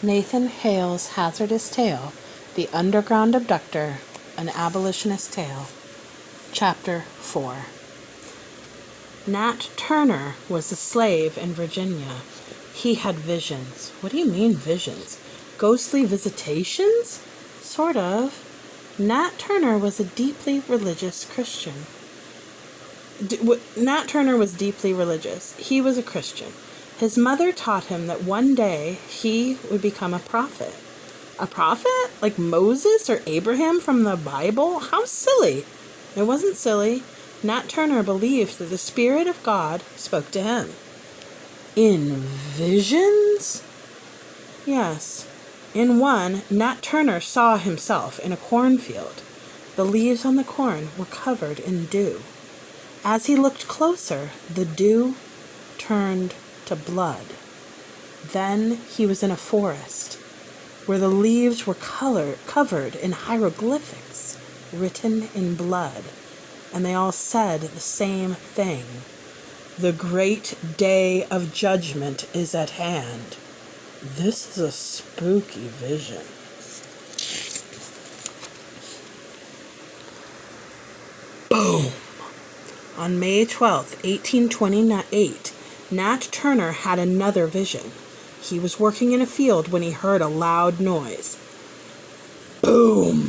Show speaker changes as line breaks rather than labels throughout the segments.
Nathan Hale's Hazardous Tale, The Underground Abductor, An Abolitionist Tale. Chapter 4. Nat Turner was a slave in Virginia. He had visions. What do you mean visions? Ghostly visitations? Sort of. Nat Turner was a deeply religious Christian. Nat Turner was deeply religious. He was a Christian. His mother taught him that one day he would become a prophet. A prophet? Like Moses or Abraham from the Bible? How silly. It wasn't silly. Nat Turner believed that the Spirit of God spoke to him. In visions? Yes. In one, Nat Turner saw himself in a cornfield. The leaves on the corn were covered in dew. As he looked closer, the dew turned to blood. Then he was in a forest where the leaves were covered in hieroglyphics written in blood, and they all said the same thing. The great day of judgment is at hand. This is a spooky vision. Boom! On May 12th, 1828, Nat Turner had another vision. He was working in a field when he heard a loud noise. Boom!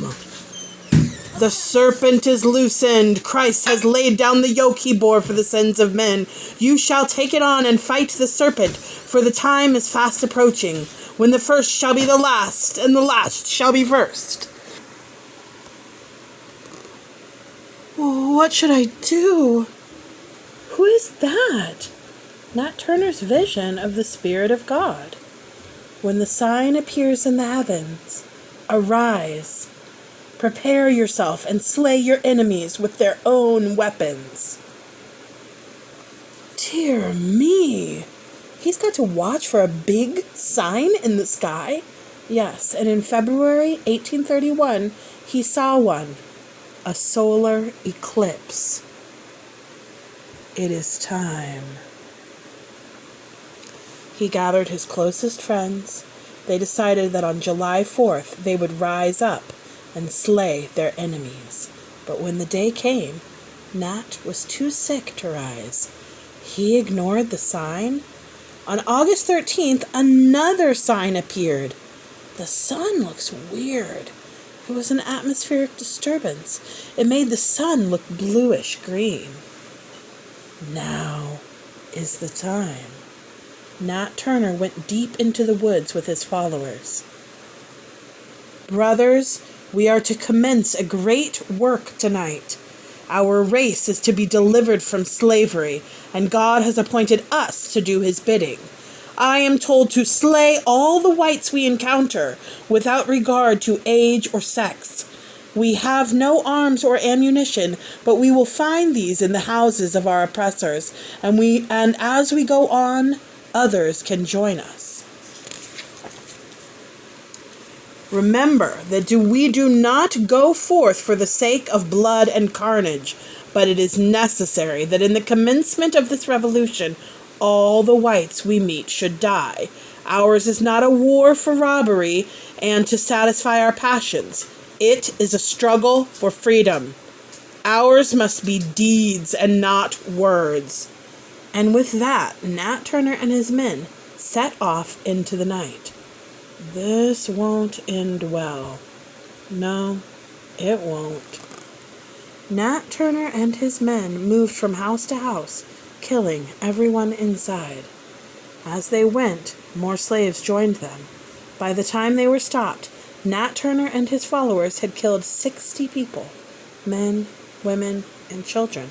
The serpent is loosened. Christ has laid down the yoke he bore for the sins of men. You shall take it on and fight the serpent, for the time is fast approaching, when the first shall be the last, and the last shall be first. What should I do? Who is that? Nat Turner's vision of the Spirit of God. When the sign appears in the heavens, arise. Prepare yourself and slay your enemies with their own weapons. Dear me. He's got to watch for a big sign in the sky? Yes, and in February 1831, he saw one. A solar eclipse. It is time. He gathered his closest friends. They decided that on July 4th they would rise up and slay their enemies. But when the day came, Nat was too sick to rise. He ignored the sign. On August 13th, another sign appeared. The sun looks weird. It was an atmospheric disturbance. It made the sun look bluish green. Now is the time. Nat Turner went deep into the woods with his followers. Brothers, we are to commence a great work tonight. Our race is to be delivered from slavery, and God has appointed us to do his bidding. I am told to slay all the whites we encounter, without regard to age or sex. We have no arms or ammunition, but we will find these in the houses of our oppressors, and as we go on, others can join us. Remember that we do not go forth for the sake of blood and carnage, but it is necessary that in the commencement of this revolution, all the whites we meet should die. Ours is not a war for robbery and to satisfy our passions. It is a struggle for freedom. Ours must be deeds and not words. And with that, Nat Turner and his men set off into the night. This won't end well. No, it won't. Nat Turner and his men moved from house to house, killing everyone inside. As they went, more slaves joined them. By the time they were stopped, Nat Turner and his followers had killed 60 people, men, women, and children.